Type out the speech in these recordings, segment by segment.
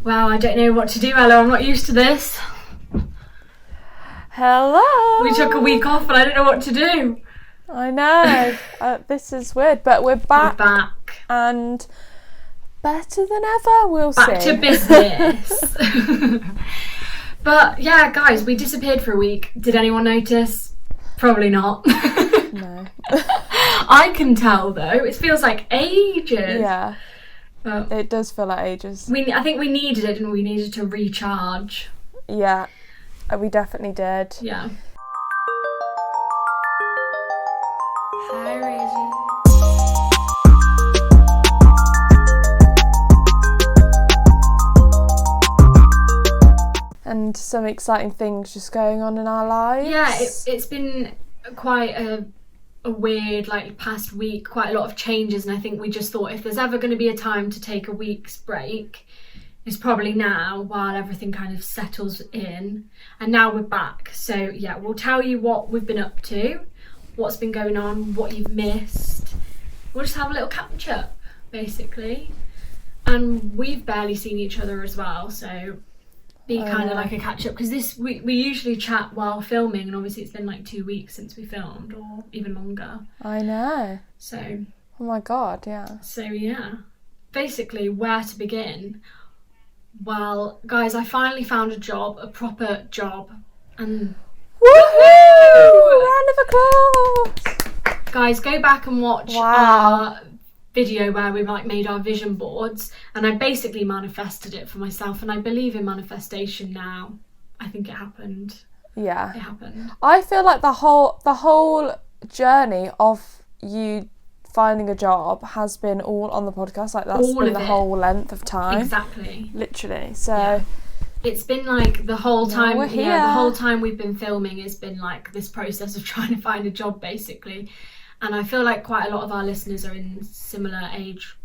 Wow, I don't know what to do, Ella. I'm not used to this. Hello. We took a week off and I don't know what to do. I know. This is weird, but we're back. And better than ever, we'll see. Back to business. But yeah, guys, we disappeared for a week. Did anyone notice? Probably not. No. I can tell though. It feels like ages. Yeah. It does feel like ages. I think we needed it, and we needed to recharge. Yeah, we definitely did. Yeah. Hi, Reggie. And some exciting things just going on in our lives. Yeah, it's been quite a weird, past week, quite a lot of changes, and I think we just thought if there's ever going to be a time to take a week's break, it's probably now, while everything kind of settles in. And now we're back, so yeah, we'll tell you what we've been up to, what's been going on, what you've missed. We'll just have a little catch up, basically, and we've barely seen each other as well, so be kind of like a catch up, because we usually chat while filming, and obviously it's been 2 weeks since we filmed, or even longer. I know. So oh my god, yeah. So yeah, basically where to begin. Well, guys, I finally found a proper job, and woohoo! Round of applause. Guys, go back and watch our video where we made our vision boards, and I basically manifested it for myself, and I believe in manifestation now. I think it happened. Yeah, it happened. I feel like the whole journey of you finding a job has been all on the podcast. That's been the whole length of time. Exactly. Literally. So it's been the whole time. We're here. Yeah, the whole time we've been filming has been this process of trying to find a job, basically. And I feel like quite a lot of our listeners are in similar age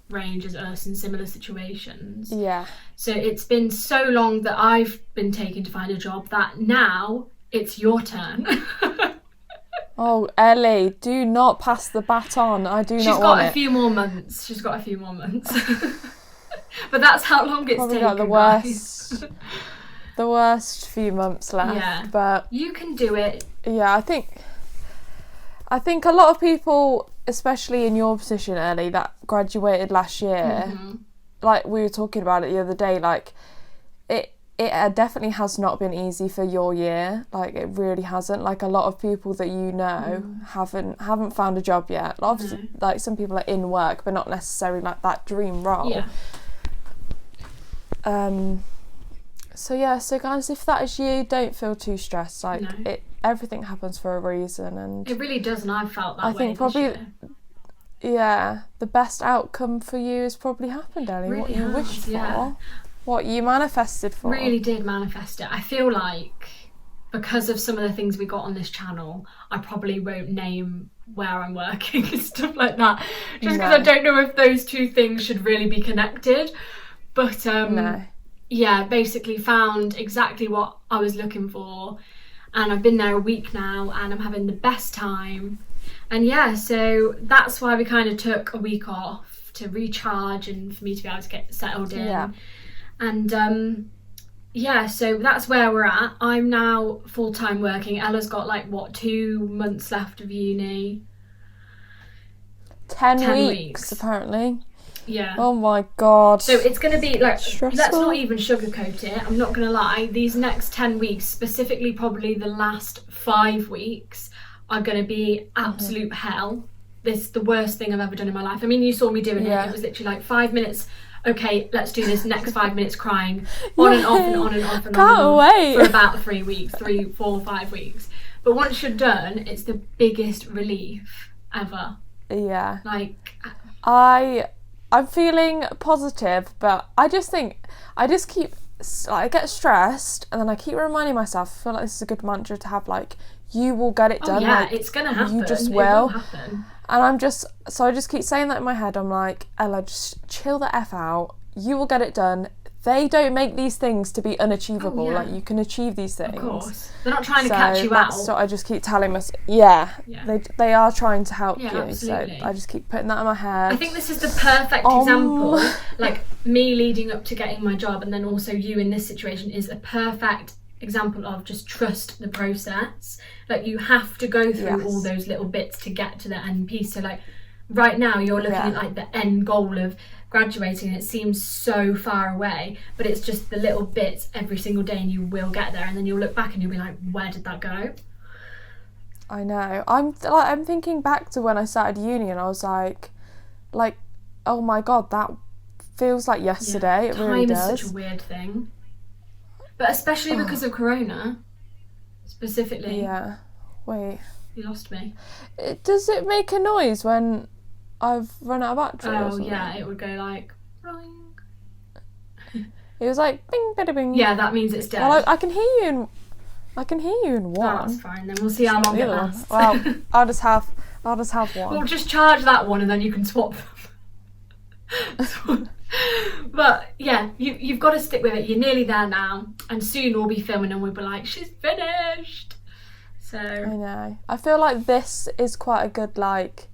range as us, in similar situations. Yeah. So it's been so long that I've been taken to find a job that now it's your turn. Oh, Ellie, do not pass the baton. I do not want it. She's got a few more months. But that's how long it's probably taken, got guys. The worst few months left. Yeah. But you can do it. Yeah, I think a lot of people, especially in your position, Ellie, that graduated last year, we were talking about it the other day, it definitely has not been easy for your year. It really hasn't. A lot of people that you know haven't found a job yet. Obviously, some people are in work, but not necessarily that dream role. Yeah. So guys, if that is you, don't feel too stressed. No. Everything happens for a reason, and it really does, and I've felt that way. I think probably, the best outcome for you has probably happened, Ellie. Really what you wished for, what you manifested for. Really did manifest it. I feel like because of some of the things we got on this channel, I probably won't name where I'm working and stuff like that, just because I don't know if those two things should really be connected. But yeah, basically found exactly what I was looking for. And I've been there a week now, and I'm having the best time. And yeah, so that's why we kind of took a week off to recharge and for me to be able to get settled in. Yeah. And so that's where we're at. I'm now full-time working. Ella's got 2 months left of uni. 10 weeks apparently. Yeah. Oh my god. So it's going to be stressful. Let's not even sugarcoat it. I'm not going to lie. These next 10 weeks, specifically probably the last 5 weeks, are going to be absolute hell. This is the worst thing I've ever done in my life. I mean, you saw me doing it. It was literally 5 minutes. Okay, let's do this. Next 5 minutes crying. On and off and on and off and Can't wait. For about 3 weeks, 3, 4, 5 weeks. But once you're done, it's the biggest relief ever. Yeah. I'm feeling positive, but I just keep, I get stressed, and then I keep reminding myself, I feel like this is a good mantra to have, you will get it done. Yeah, it's going to happen. You just will. It will happen. And I just keep saying that in my head. I'm like, Ella, just chill the F out. You will get it done. they don't make these things to be unachievable. Oh, yeah. Like, you can achieve these things. Of course. They're not trying to catch you out. That's what I just keep telling myself. Yeah. They are trying to help you. Absolutely. So I just keep putting that in my head. I think this is the perfect example. Like, me leading up to getting my job, and then also you in this situation, is a perfect example of just trust the process. Like, you have to go through all those little bits to get to the end piece. So, like, right now you're looking at like the end goal of graduating, and it seems so far away, but it's just the little bits every single day, and you will get there, and then you'll look back and you'll be like, where did that go? I know. I'm thinking back to when I started uni, and I was like, oh my god, that feels like yesterday. It really does. Time is such a weird thing, but especially because of Corona, specifically. Yeah. Wait. You lost me. Does it make a noise when I've run out of battery? Oh yeah, it would go like ring. It was like bing, bada, bing. Yeah, that means it's dead. Well, I can hear you in one. Oh, that's fine. Then we'll see how long it lasts. Well, I'll just have one. We'll just charge that one, and then you can swap them. But yeah, you've got to stick with it. You're nearly there now, and soon we'll be filming, and we'll be like, she's finished. So I know. I feel like this is quite a good, like,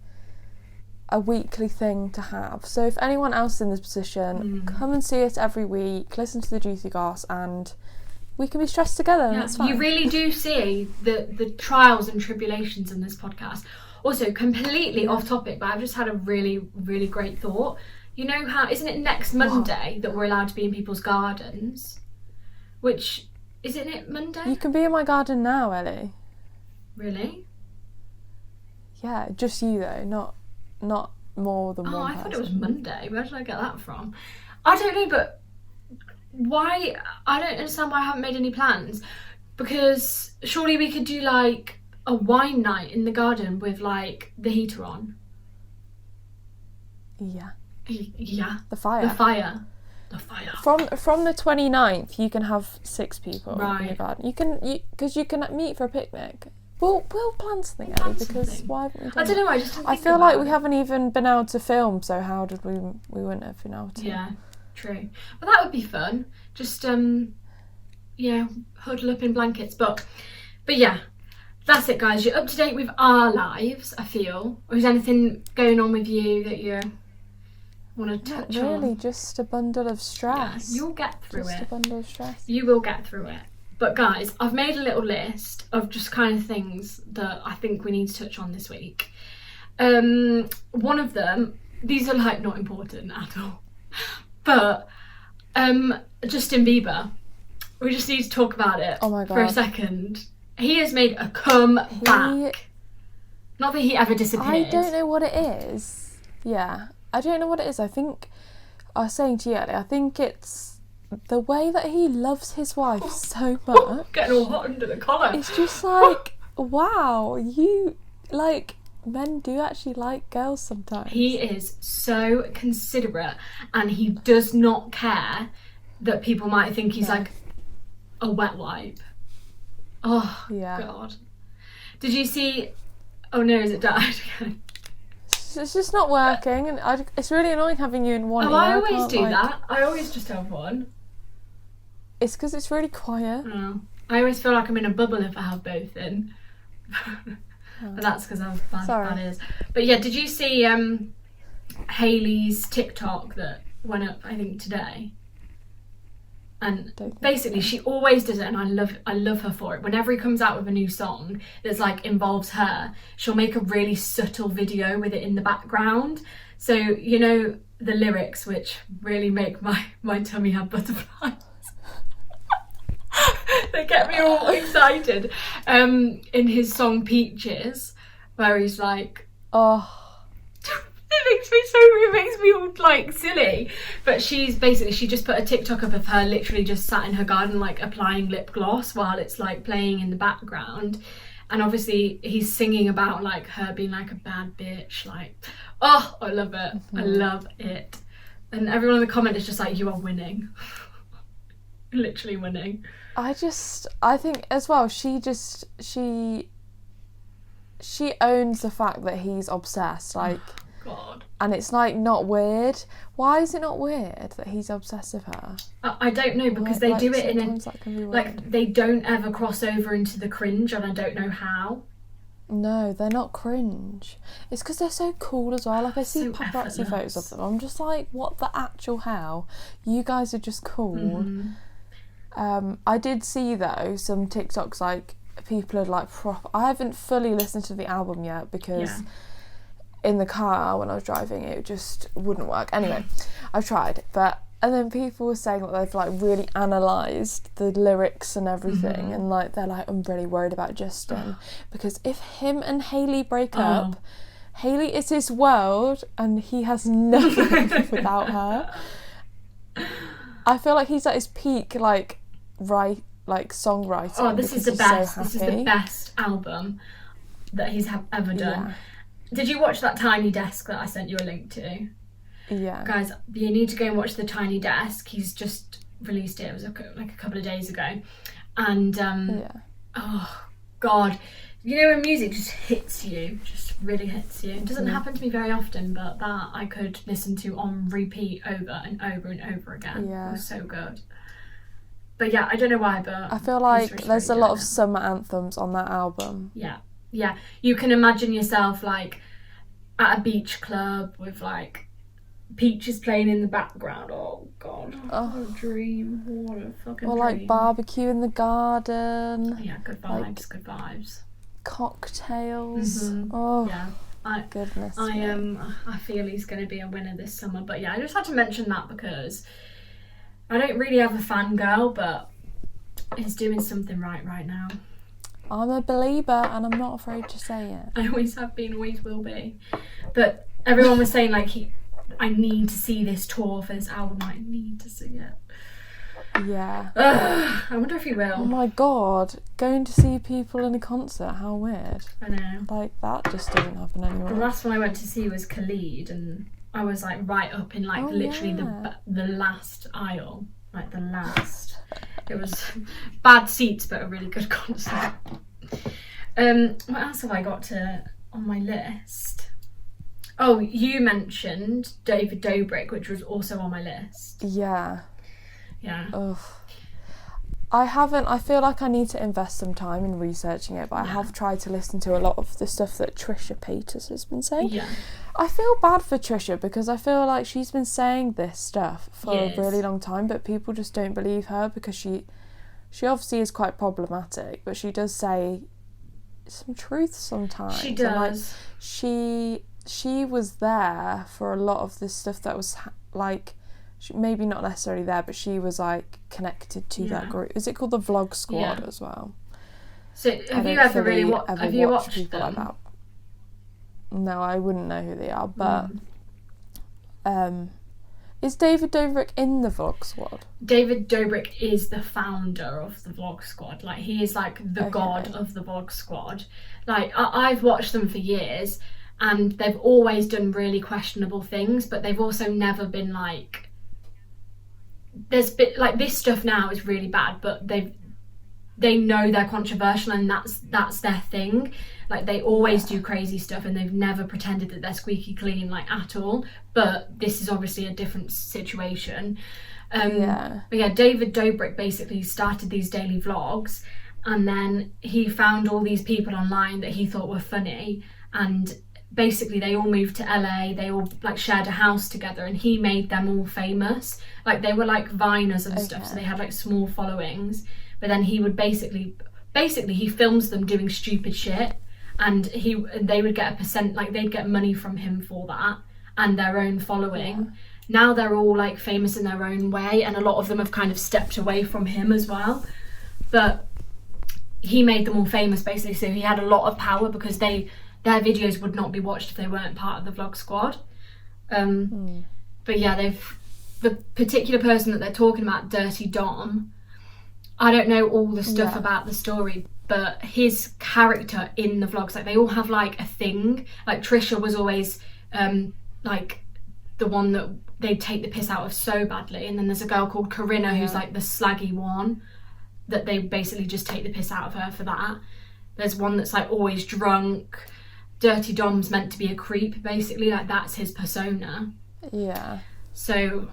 a weekly thing to have. So if anyone else is in this position, come and see us every week, listen to the Juicy Goss, and we can be stressed together, and it's fine. You really do see the trials and tribulations in this podcast. Also, completely off topic, but I've just had a really, really great thought. You know how, isn't it next Monday that we're allowed to be in people's gardens? Which, isn't it Monday? You can be in my garden now, Ellie. Really? Yeah, just you though, not more than one person. Oh, I thought it was Monday. Where did I get that from? I don't know, but why? I don't understand why I haven't made any plans. Because surely we could do like a wine night in the garden with like the heater on. Yeah. Yeah. The fire. From the 29th, you can have 6 people in your garden. Because you can meet for a picnic. We'll plan something, Ellie, because why haven't we done I don't know, I just didn't I think feel about like it. we haven't even been able to film, so how did we wouldn't have been able to. Yeah, true. But that would be fun. Just huddle up in blankets. But yeah, that's it, guys. You're up to date with our lives, I feel. Or is anything going on with you that you want to touch on? Really, just a bundle of stress. Yeah, you'll get through it. Just a bundle of stress. You will get through it. But guys, I've made a little list of just kind of things that I think we need to touch on this week. One of them, these are like not important at all, but Justin Bieber. We just need to talk about it for a second. He has made a comeback. Not that he ever disappeared. I don't know what it is. Yeah, I don't know what it is. I think I was saying to you earlier, I think it's the way that he loves his wife so much. Getting all hot under the collar. It's just like, wow, men do actually like girls sometimes. He is so considerate, and he does not care that people might think he's like a wet wipe. Oh, yeah. God. Did you see... Oh no, is it died again? It's just not working, and it's really annoying having you in one ear. I always do that. I always just have one. It's because it's really quiet. Oh. I always feel like I'm in a bubble if I have both in. But that's because how bad that is. But yeah, did you see Hailey's TikTok that went up, I think, today? And basically she always does it, and I love her for it. Whenever he comes out with a new song that's like involves her, she'll make a really subtle video with it in the background. So you know the lyrics, which really make my tummy have butterflies. They get me all excited. In his song Peaches, where he's like, It makes me all like silly. But she just put a TikTok up of her literally just sat in her garden like applying lip gloss while it's like playing in the background. And obviously he's singing about like her being like a bad bitch. Like, I love it. Mm-hmm. I love it. And everyone in the comment is just like, you are winning. Literally winning. I think as well, she owns the fact that he's obsessed. Like, God. And it's like not weird. Why is it not weird that he's obsessed with her? I don't know, because they like, do it in a... that can be weird. Like, they don't ever cross over into the cringe, and I don't know how. No, they're not cringe. It's because they're so cool as well. Like, I see So paparazzi effortless. photos of them. I'm just like, what the actual hell? You guys are just cool. Mm-hmm. I did see, though, some TikToks, like, people had, like, I haven't fully listened to the album yet because in the car when I was driving, it just wouldn't work. Anyway, I tried, and then people were saying that they've, like, really analysed the lyrics and everything, and, like, they're like, I'm really worried about Justin, because if him and Hailey break up, Hailey is his world, and he has nothing without her. I feel like he's at his peak, like, songwriting. Oh, this is the best. So this is the best album that he's ever done. Did you watch that Tiny Desk that I sent you a link to? Yeah. Guys, you need to go and watch the Tiny Desk. He's just released it. It was like a couple of days ago. And, oh, God. You know when music just hits you, just really hits you. It doesn't happen to me very often, but that I could listen to on repeat over and over and over again. Yeah. It was so good. But yeah, I don't know why, but... I feel like there's a lot of summer anthems on that album. Yeah. Yeah. You can imagine yourself, like, at a beach club with, like, Peaches playing in the background. Oh, God. What a dream. What a fucking dream. Or, like, barbecue in the garden. Yeah, good vibes, good vibes. Cocktails. Oh, yeah. Goodness. I feel he's going to be a winner this summer. But yeah, I just had to mention that because I don't really have a fangirl, but he's doing something right now. I'm a believer and I'm not afraid to say it. I always have been, always will be. But everyone was saying, like, I need to see this tour for this album. I need to see it. Yeah. I wonder if he will. Oh my God. Going to see people in a concert. How weird. I know. Like, that just doesn't happen anymore. The last one I went to see was Khalid, and I was, like, right up in, like, literally the last aisle. Like, the last. It was bad seats, but a really good concert. What else have I got on my list? Oh, you mentioned David Dobrik, which was also on my list. Yeah. Yeah. Ugh. I feel like I need to invest some time in researching it, but I have tried to listen to a lot of the stuff that Trisha Paytas has been saying. Yeah. I feel bad for Trisha because I feel like she's been saying this stuff for a really long time, but people just don't believe her because she obviously is quite problematic, but she does say some truth sometimes. She does. And, like, she was there for a lot of this stuff that was like, maybe not necessarily there, but she was like connected to that group. Is it called the Vlog Squad as well? So have you ever really watched people them? like that? No, I wouldn't know who they are, but is David Dobrik in the Vlog Squad? David Dobrik is the founder of the Vlog Squad. Like, he is like the god of the Vlog Squad. Like, I've watched them for years, and they've always done really questionable things, but they've also never been like... There's been, like, this stuff now is really bad, but they know they're controversial, and that's their thing. Like, they always do crazy stuff, and they've never pretended that they're squeaky clean, like, at all. But this is obviously a different situation. But yeah, David Dobrik basically started these daily vlogs, and then he found all these people online that he thought were funny, and basically they all moved to LA, they all, like, shared a house together, and he made them all famous. Like, they were like Viners and stuff, so they had, like, small followings. But then he would basically he films them doing stupid shit, and they would get a percent, like, they'd get money from him for that and their own following. Now they're all, like, famous in their own way, and a lot of them have kind of stepped away from him as well. But he made them all famous, basically, so he had a lot of power because their videos would not be watched if they weren't part of the Vlog Squad. But yeah, the particular person that they're talking about, Dirty Dom, I don't know all the stuff about the story, but his character in the vlogs, like, they all have, like, a thing. Like, Trisha was always like the one that they take the piss out of so badly, and then there's a girl called Corinna who's like the slaggy one that they basically just take the piss out of her for that. There's one that's, like, always drunk. Dirty Dom's meant to be a creep, basically, like that's his persona. Yeah. So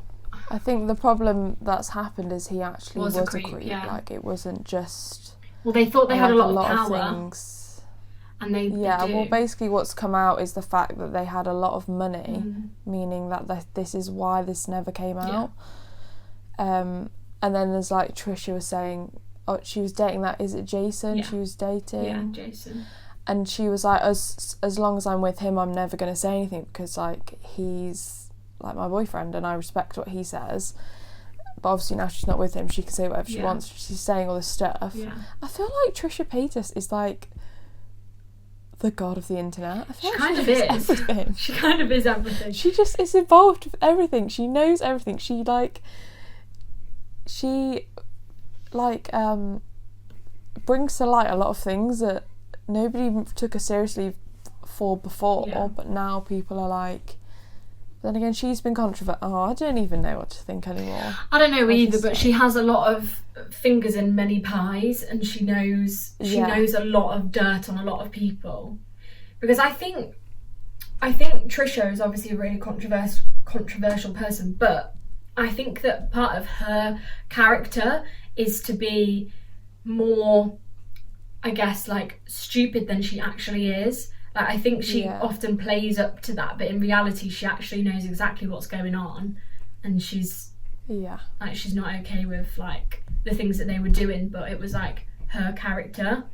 I think the problem that's happened is he actually was a creep. Yeah. Like, it wasn't just... Well, they thought they had a lot of power. Of things. And they Yeah, do. well, basically what's come out is the fact that they had a lot of money, meaning that this is why this never came out. And then there's like Trisha was saying, she was dating that, is it Jason? She was dating. Yeah, Jason. And she was like, as long as I'm with him, I'm never going to say anything because like he's like my boyfriend and I respect what he says. But obviously now she's not with him, she can say whatever she wants. She's saying all this stuff. Yeah. I feel like Trisha Paytas is like the god of the internet. I feel She like kind of knows is. everything. She kind of is everything. She just is involved with everything. She knows everything. She brings to light a lot of things that nobody took her seriously for before, but now people are like... Then again, she's been controversial. Oh, I don't even know what to think anymore. I don't know either, but she has a lot of fingers in many pies, and she knows a lot of dirt on a lot of people. Because I think Trisha is obviously a really controversial person, but I think that part of her character is to be more, I guess, like stupid than she actually is. Like, I think she often plays up to that, but in reality she actually knows exactly what's going on, and she's not okay with like the things that they were doing, but it was like her character.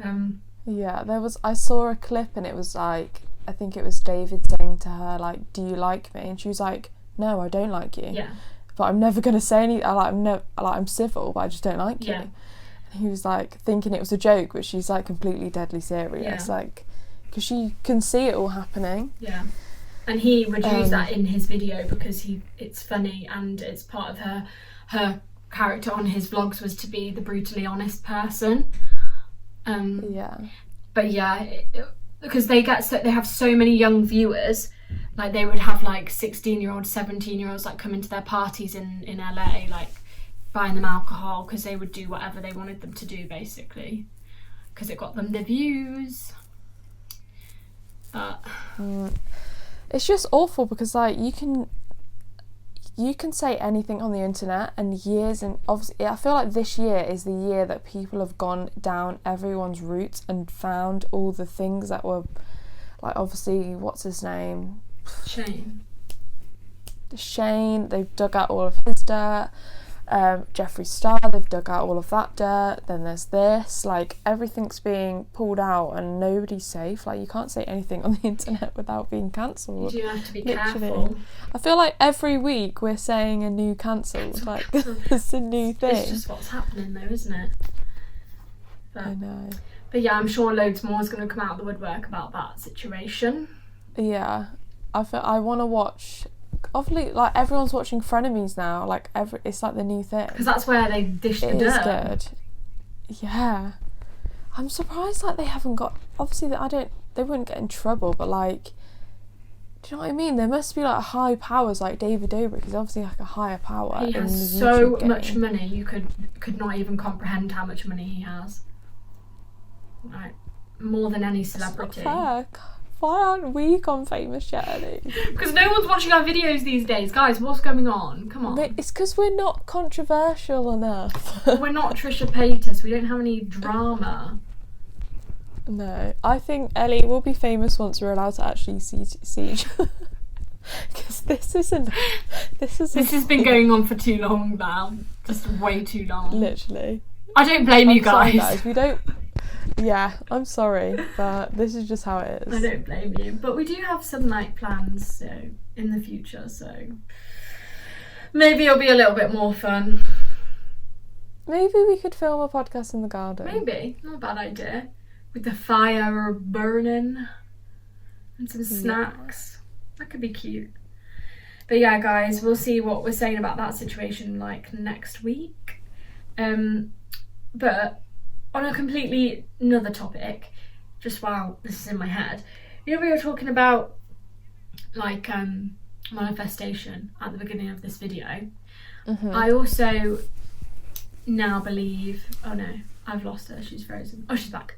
I saw a clip and it was like, I think it was David saying to her like, do you like me? And she was like, no, I don't like you. Yeah. But I'm never gonna say anything. I'm civil, but I just don't like you. Yeah. And he was like thinking it was a joke, but she's like completely deadly serious, like, because she can see it all happening. Yeah. And he would use that in his video because it's funny, and it's part of her character on his vlogs was to be the brutally honest person. But because they have so many young viewers, like they would have like 16-year-olds, 17-year-olds like come into their parties in LA, like buying them alcohol because they would do whatever they wanted them to do, basically, because it got them the views. It's just awful because like you can say anything on the internet, and obviously I feel like this year is the year that people have gone down everyone's roots and found all the things that were like, obviously, what's his name? Shane, they've dug out all of his dirt. Jeffree Star, they've dug out all of that dirt. Then there's this, like, everything's being pulled out and nobody's safe. Like, you can't say anything on the internet without being cancelled. You do have to be careful. I feel like every week we're saying a new cancelled, like it's a new thing. It's just what's happening though, isn't it? But, I know. But yeah, I'm sure loads more is going to come out of the woodwork about that situation. Yeah, I want to watch. Obviously, like, everyone's watching Frenemies now. Like, it's like the new thing. Because that's where they dish the dirt. It is good. Yeah. I'm surprised, like, they haven't got... Obviously, they wouldn't get in trouble, but, like... Do you know what I mean? There must be, like, high powers, like David Dobrik is obviously, like, a higher power. He has so much money, you could not even comprehend how much money he has. Like, more than any celebrity. It's not fair. Why aren't we gone famous yet, Ellie? Because no one's watching our videos these days. Guys, what's going on? Come on. But it's because we're not controversial enough. We're not Trisha Paytas. We don't have any drama. No. I think, Ellie, we'll be famous once we're allowed to actually see each other. Because this has been going on for too long now. Just way too long. Literally. I don't blame you guys. Sorry, guys. We don't... Yeah, I'm sorry, but this is just how it is. I don't blame you, but we do have some like plans in the future, so maybe it'll be a little bit more fun. Maybe we could film a podcast in the garden. Maybe, not a bad idea. With the fire burning and some snacks. That could be cute. But yeah, guys, we'll see what we're saying about that situation like next week. But on a completely another topic, just while this is in my head, you know, we were talking about like manifestation at the beginning of this video. I also now believe, oh no, I've lost her, she's frozen. Oh, she's back.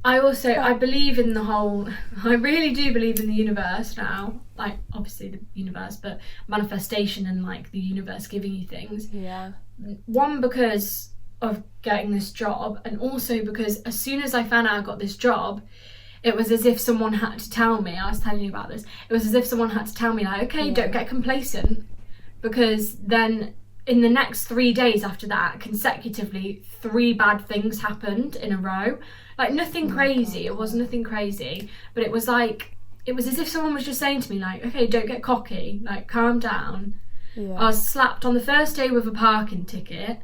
I believe in I really do believe in the universe now. Like, obviously the universe, but manifestation and like the universe giving you things. Yeah. One, because of getting this job, and also because as soon as I found out I got this job, it was as if someone had to tell me, I was telling you about this, it was as if someone had to tell me, like, okay, don't get complacent, because then in the next 3 days after that, consecutively, 3 bad things happened in a row. Like, nothing crazy, it was nothing crazy, but it was like, it was as if someone was just saying to me, like, okay, don't get cocky, like, calm down. Yeah. I was slapped on the first day with a parking ticket.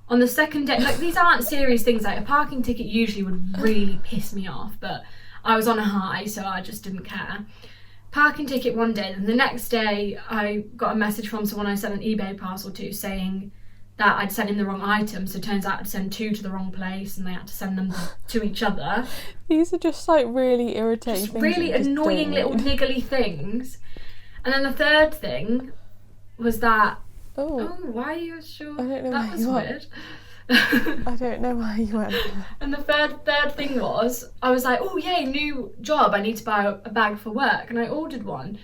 On the second day, like, these aren't serious things, like a parking ticket usually would really piss me off, but I was on a high, so I just didn't care. Parking ticket one day, and the next day I got a message from someone I sent an eBay parcel to saying that I'd sent in the wrong item, so it turns out I'd sent 2 to the wrong place and they had to send them to each other. These are just like really irritating just things. Really annoying little niggly things. And then the third thing was that... Oh, why are you sure? I don't know that was weird. I don't know why you went there. And the third thing was, I was like, oh yay, new job, I need to buy a bag for work, and I ordered one,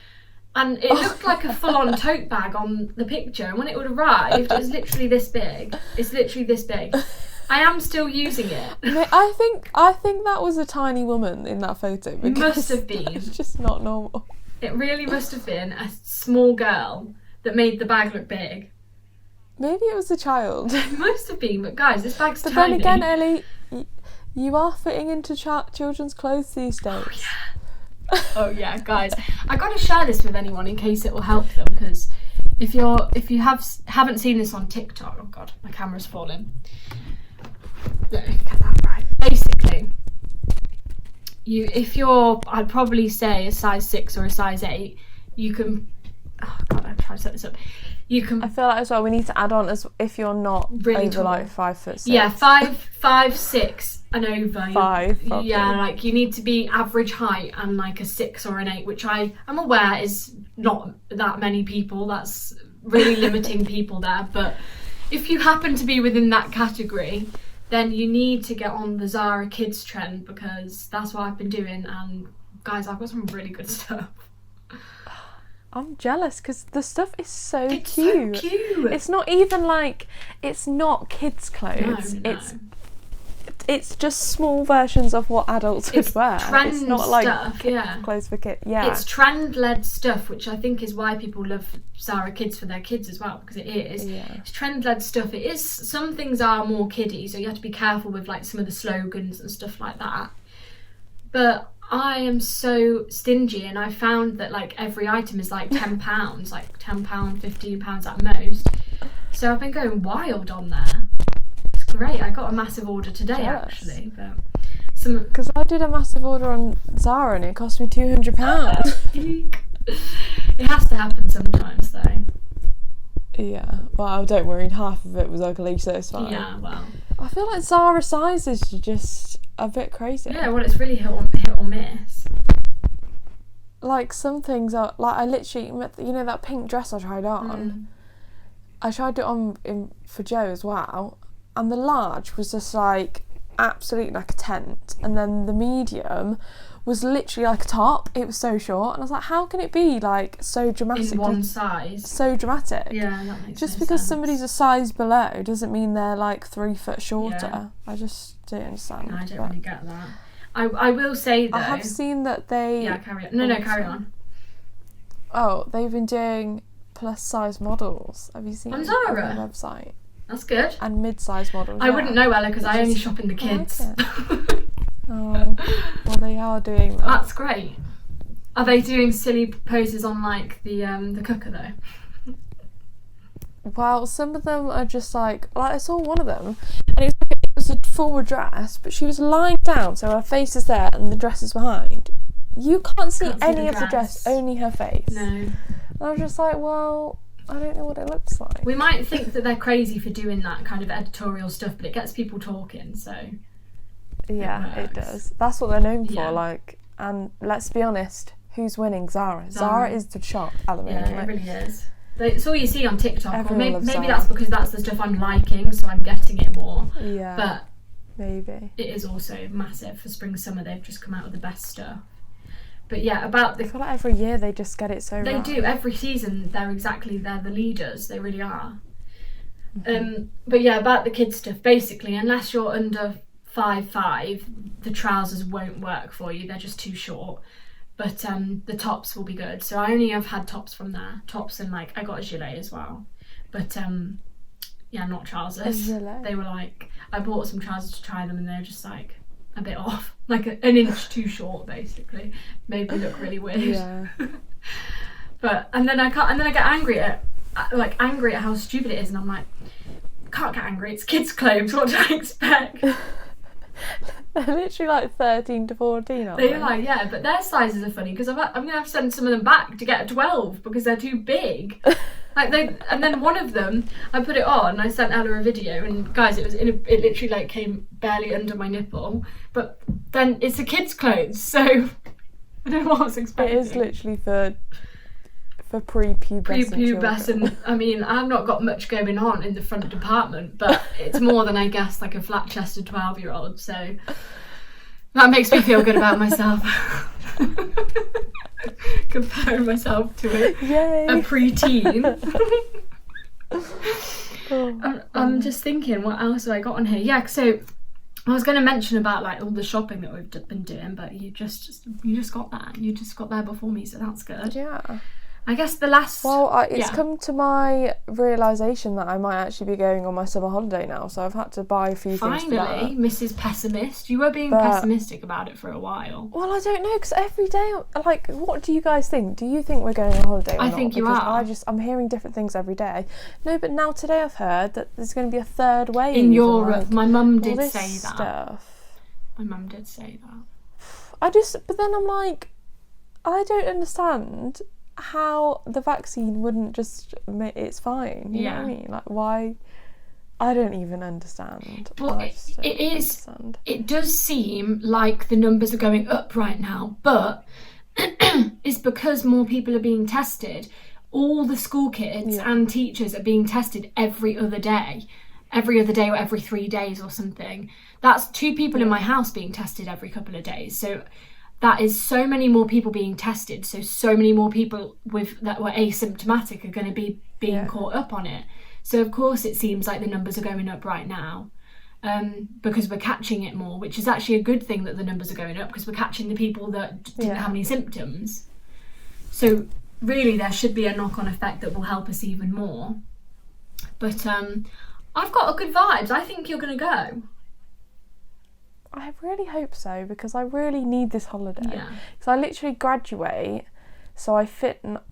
and it looked like a full-on tote bag on the picture, and when it would arrive, it was literally this big. It's literally this big. I am still using it. I think that was a tiny woman in that photo. It must have been. It's just not normal. It really must have been a small girl that made the bag look big. Maybe it was a child. It must have been, but guys, this bag's but tiny. But then again, Ellie, you are fitting into children's clothes these days. Oh yeah, guys, I got to share this with anyone in case it will help them, because if you haven't seen this on TikTok, oh god, my camera's falling. Let me get that right. Basically, I'd probably say a size 6 or a size 8, you can. Oh god, I'm trying to set this up. You can. I feel like as well we need to add on as if you're not really over tall. like 5'6". Yeah, 5, 6 and over. 5. Probably. Yeah, like you need to be average height and like a 6 or an 8, which I'm aware is not that many people. That's really limiting people there. But if you happen to be within that category, then you need to get on the Zara Kids trend, because that's what I've been doing. And guys, I've got some really good stuff. I'm jealous because the stuff is so it's cute. So cute. It's not even like, it's not kids' clothes. No. It's just small versions of what adults would wear. Trend it's not like stuff, clothes for kids. Yeah. It's trend-led stuff, which I think is why people love Zara Kids for their kids as well, because it is. Yeah. It's trend-led stuff. It is. Some things are more kiddie, so you have to be careful with like some of the slogans and stuff like that. But I am so stingy, and I found that like every item is like £10, like £10, £15 at most. So I've been going wild on there. It's great. I got a massive order today, actually, but because I did a massive order on Zara and it cost me £200. It has to happen sometimes, though. Yeah. Well, don't worry. Half of it was ugly, so it's fine. Yeah. Well, I feel like Zara sizes are just a bit crazy. Yeah, well, it's really hit or miss. Like, some things are, like, I literally, you know that pink dress I tried on? I tried it on for Joe as well, and the large was just, like, absolutely like a tent, and then the medium was literally like a top. It was so short, and I was like, how can it be, like, so dramatic? In one size. So dramatic. Yeah, that makes Just no because sense. somebody's a size below doesn't mean they're, like, 3 foot shorter. Yeah. I just don't understand. No, I don't really get that. I will say, though... I have seen that they... Yeah, carry on. No, carry on. Oh, they've been doing plus size models. Have you seen on Zara? On their website? That's good. And mid-size models. I wouldn't know, Ella, because I only shop in the kids. Oh, well, they are doing that. That's great. Are they doing silly poses on like the cooker though? Well, some of them are just like I saw one of them, and it was a forward dress, but she was lying down, so her face is there and the dress is behind. You can't see any of the dress, only her face. No. And I was just like, well, I don't know what it looks like. We might think that they're crazy for doing that kind of editorial stuff, but it gets people talking, so... Yeah, it does. That's what they're known for, like, and let's be honest, who's winning? Zara. Zara is the shop at the moment. Yeah, it really is. It's all you see on TikTok, or maybe loves Zara. that's because that's the stuff I'm liking, so I'm getting it more. Yeah. But maybe. it is also massive for spring summer. They've just come out with the best stuff. But yeah, about the... I feel like every year they just get it so right. They do. Every season, they're the leaders. They really are. But yeah, about the kids stuff, basically, unless you're under 5'5", the trousers won't work for you. They're just too short. But the tops will be good. So I only have had tops from there. Tops and like, I got a gilet as well. But yeah, not trousers. They were like, I bought some trousers to try them and they're just like a bit off. Like an inch too short, basically. Made me look really weird. Yeah. And then I get angry at how stupid it is, and I'm like, can't get angry, it's kids' clothes, what do I expect? They're literally like 13 to 14, aren't they? They're like, yeah, but their sizes are funny because I'm going to have to send some of them back to get a 12 because they're too big. And then one of them, I put it on, I sent Ella a video, and guys, it literally like came barely under my nipple, but then it's a kid's clothes, so I don't know what I was expecting. It is literally for prepubescent. I mean, I've not got much going on in the front department, but it's more than I guess like a flat-chested 12-year-old, so that makes me feel good about myself. Comparing myself to a preteen. I'm just thinking, what else have I got on here? Yeah, so I was going to mention about like all the shopping that we've been doing, but you just got that. You just got there before me, so that's good. Yeah. I guess the last... Well, it's come to my realisation that I might actually be going on my summer holiday now, so I've had to buy a few things for that. Finally, Mrs. Pessimist. You were being pessimistic about it for a while. Well, I don't know, because every day, like, what do you guys think? Do you think we're going on holiday or not? I think you are. I'm hearing different things every day. No, but now today I've heard that there's going to be a third wave. In Europe. Like, my mum did say that. Stuff. My mum did say that. But then I'm like, I don't understand how the vaccine wouldn't just it's fine, you know what I mean? Like, why? I don't even understand. Well, it does seem like the numbers are going up right now, but it's because more people are being tested. All the school kids and teachers are being tested every other day or every 3 days or something. That's 2 people in my house being tested every couple of days, so that is so many more people being tested, so many more people that were asymptomatic are going to be being caught up on it. So of course it seems like the numbers are going up right now, because we're catching it more, which is actually a good thing that the numbers are going up, because we're catching the people that didn't have any symptoms. So really there should be a knock-on effect that will help us even more. But I've got a good vibes. I think you're going to go. I really hope so, because I really need this holiday. Yeah. Because I literally graduate, so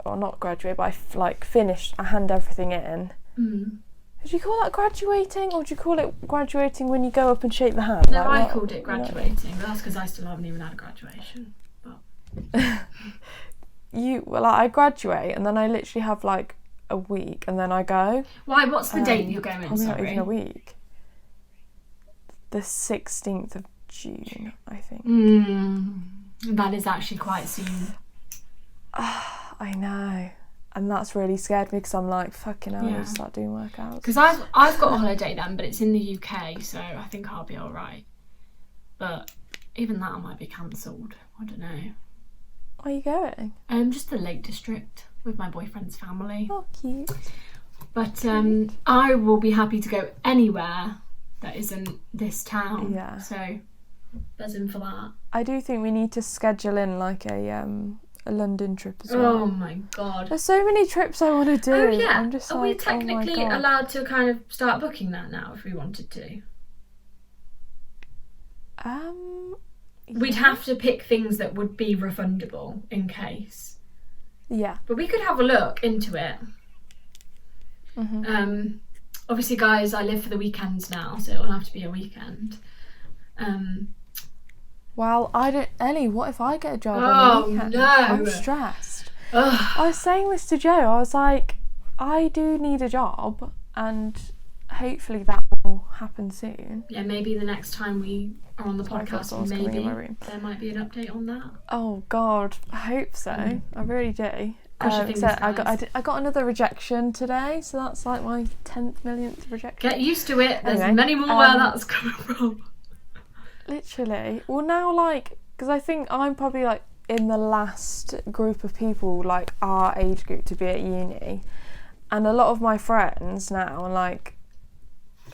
not graduate, but I finish, I hand everything in. Would you call that graduating, or do you call it graduating when you go up and shake the hand? No, I called it graduating, but that's because I still haven't even had graduation. But I graduate, and then I literally have like a week, and then I go. Why? What's the date you're going? Probably not even a week. The 16th of June, I think. That is actually quite soon. I know. And that's really scared me, because I'm like, fucking hell, I need to start doing workouts. Because I've got a holiday then, but it's in the UK, so I think I'll be alright. But even that might be cancelled. I don't know. Where are you going? Just the Lake District with my boyfriend's family. Oh, cute. But I will be happy to go anywhere that isn't this town. Yeah. So buzzing for that. I do think we need to schedule in like a London trip as well. Oh my god. There's so many trips I want to do. Oh yeah. I'm just Are we technically allowed to kind of start booking that now if we wanted to? We'd have to pick things that would be refundable in case. Yeah. But we could have a look into it. Obviously, guys, I live for the weekends now, so it'll have to be a weekend. Well, Ellie, what if I get a job on the weekend? No. I'm stressed. Ugh. I was saying this to Joe. I was like, I do need a job, and hopefully that will happen soon. Yeah, maybe the next time we are on the podcast, maybe there might be an update on that. Oh God, I hope so. I really do. So I got another rejection today, so that's like my 10th millionth rejection. Get used to it. There's many more where that's coming from. Literally. Well, now, like, because I think I'm probably, like, in the last group of people, like, our age group to be at uni. And a lot of my friends now, like,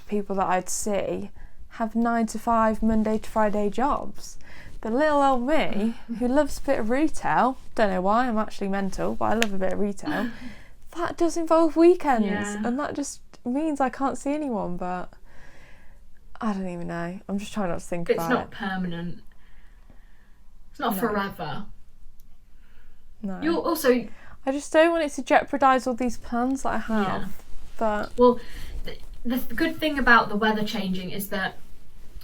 people that I'd see, have 9 to 5, Monday to Friday jobs. But little old me, who loves a bit of retail, don't know why, I'm actually mental, but I love a bit of retail, that does involve weekends. Yeah. And that just means I can't see anyone, but I don't even know. I'm just trying not to think about it. It's not permanent. It's not forever. No. You'll also... I just don't want it to jeopardise all these plans that I have. Yeah. But... Well, the good thing about the weather changing is that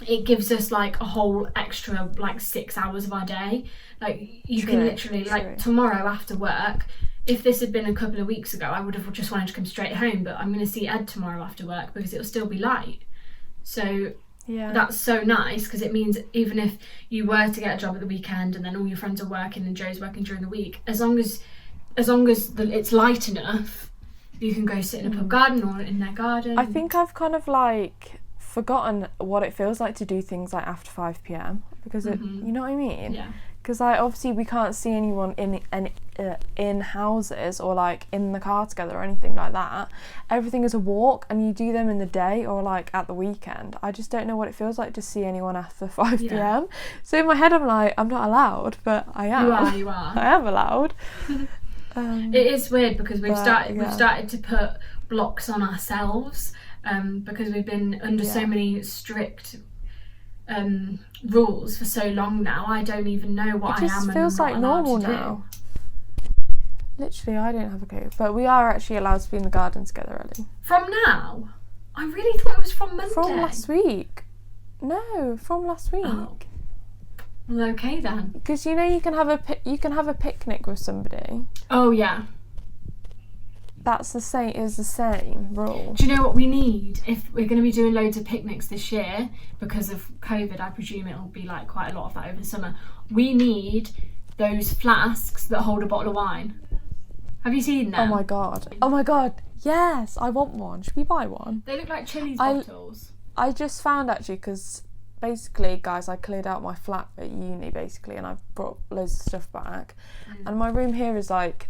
it gives us like a whole extra like 6 hours of our day. Like you can literally like tomorrow after work, if this had been a couple of weeks ago, I would have just wanted to come straight home, but I'm going to see Ed tomorrow after work because it'll still be light. So that's so nice because it means even if you were to get a job at the weekend and then all your friends are working and Joe's working during the week, as long as it's light enough, you can go sit in a pub garden or in their garden. I think I've kind of like forgotten what it feels like to do things like after 5 p.m. because it, you know what I mean? Yeah. Because like obviously we can't see anyone in houses or like in the car together or anything like that. Everything is a walk, and you do them in the day or like at the weekend. I just don't know what it feels like to see anyone after 5 p.m. So in my head I'm like, I'm not allowed, but I am. You are. I am allowed. It is weird because we've started to put blocks on ourselves because we've been under so many strict rules for so long now. I don't even know what I am. It just feels like normal now. Literally, I don't have a clue. But we are actually allowed to be in the garden together, Ellie. From now? I really thought it was from Monday. From last week. No, from last week. Oh. Well, okay then. Because you know you can have a picnic with somebody. Oh yeah. That's the same rule. Do you know what we need? If we're going to be doing loads of picnics this year because of COVID, I presume it'll be like quite a lot of that over the summer. We need those flasks that hold a bottle of wine. Have you seen them? Oh my god. Yes, I want one. Should we buy one? They look like Chili's bottles. I just found actually because basically, guys, I cleared out my flat at uni basically, and I've brought loads of stuff back, and my room here is like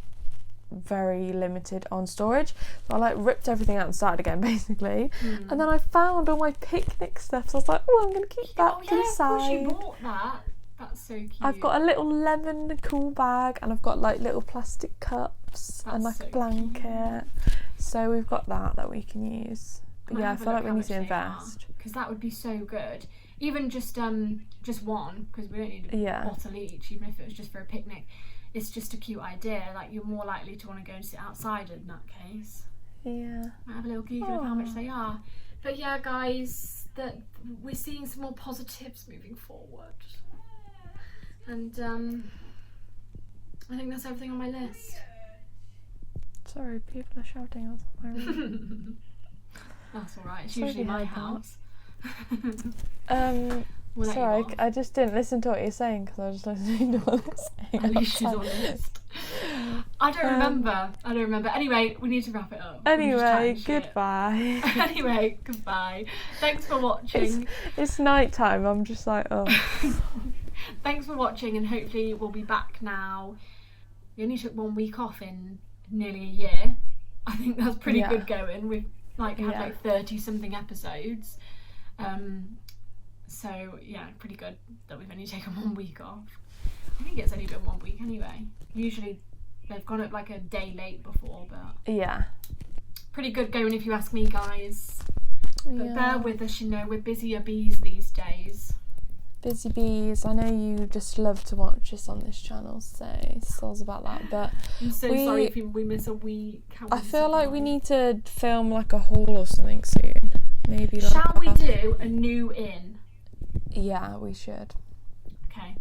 very limited on storage, so I like ripped everything out and started again basically, and then I found all my picnic stuff, so I was like, oh, I'm gonna keep that to the side. Of course you bought that. That's so cute. I've got a little lemon cool bag, and I've got like little plastic cups and like a blanket, cute. So we've got that we can use. But yeah, I feel like we need to invest because that would be so good. Even just one, because we don't need a bottle each, even if it was just for a picnic. It's just a cute idea. Like, you're more likely to want to go and sit outside in that case. Yeah. Might have a little Google of how much they are. But yeah, guys, that we're seeing some more positives moving forward. And I think that's everything on my list. Sorry, people are shouting outside my room. That's alright. It's usually my house. Sorry, I just didn't listen to what you're saying because I was just listening to what you're saying. At least she's on the list. I don't remember. Anyway, we need to wrap it up. Anyway, goodbye. Anyway, goodbye. Thanks for watching. It's night time. I'm just like, oh. Thanks for watching, and hopefully we'll be back now. We only took 1 week off in nearly a year. I think that's pretty good going. We've had 30 something episodes. So yeah, pretty good that we've only taken 1 week off. I think it's only been 1 week anyway. Usually they've gone up like a day late before, but yeah, pretty good going if you ask me, guys. But bear with us, you know, we're busier bees these days. Busy bees. I know you just love to watch us on this channel, so soz about that. But I'm so sorry if we miss a week. I feel like we need to film like a haul or something soon. Maybe. Like Shall we do a new in? Yeah, we should. Okay.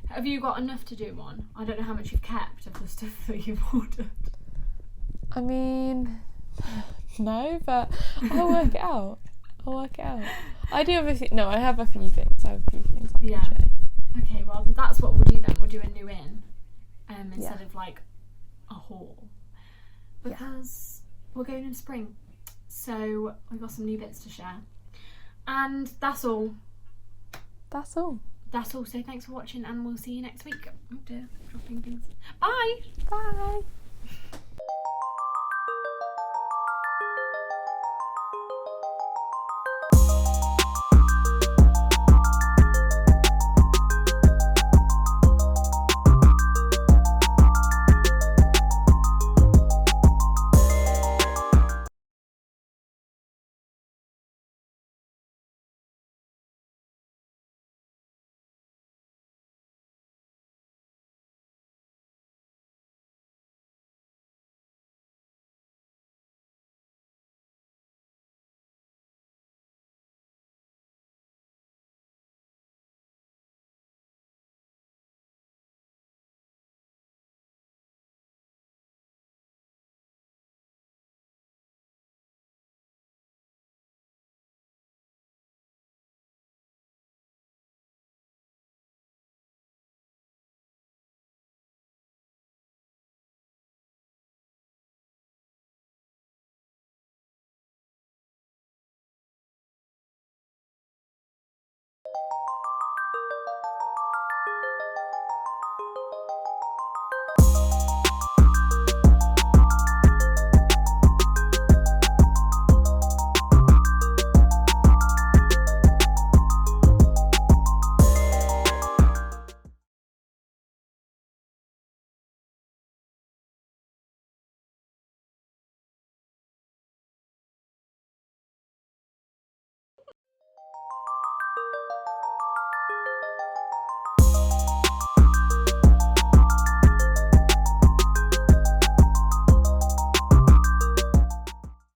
Have you got enough to do one? I don't know how much you've kept of the stuff that you've ordered. I mean, no, but I'll work it out. I do have a few. No, I have a few things. Yeah. Okay, well, that's what we'll do then. We'll do a new in instead of like a haul. Because we're going in spring. So we've got some new bits to share. And that's all. that's all. That's all. So thanks for watching, and we'll see you next week. Oh dear, dropping things. Bye. Bye.